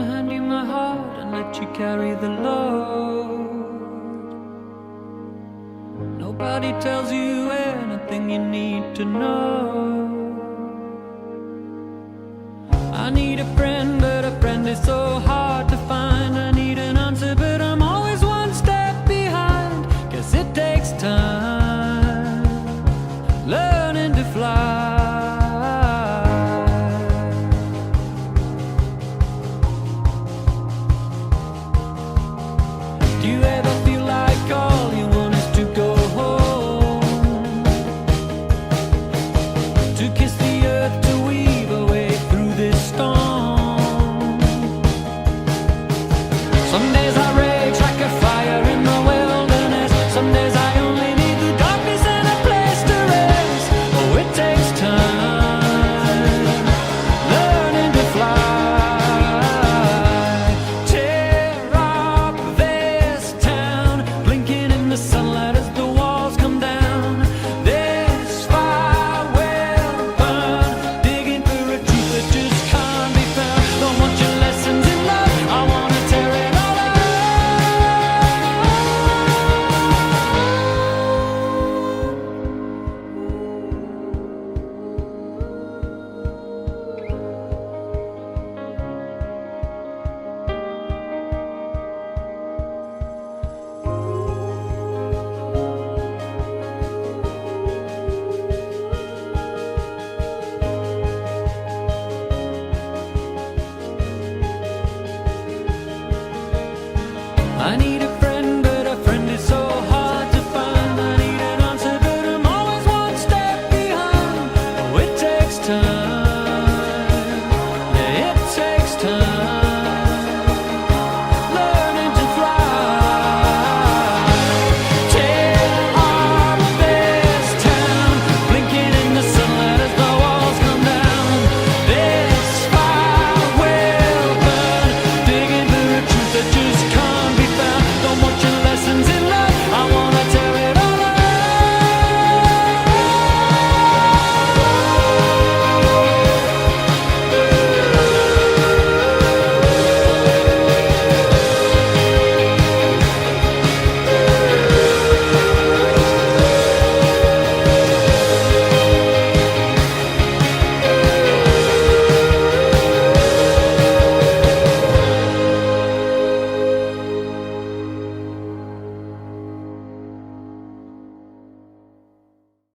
hand you my heart and let you carry the load. Nobody tells you anything you need to know. I need a friend, but a friend is so hard to find. I need an answer, but I'm always one step behind. Guess it takes time learning to fly. Do you ever feel like all you want is to go home? To kiss the earth, to weave a way through this storm. Some days I rage like a fire in the wilderness. Some days I only need the darkness and a place to rest. Oh, it takes time learning to fly. Tear up this town, blinking in the sunlight as the walls come down. This fire will burn, digging for a truth that just can't be found. Don't want your lessons in love, I wanna tear it all up. I need a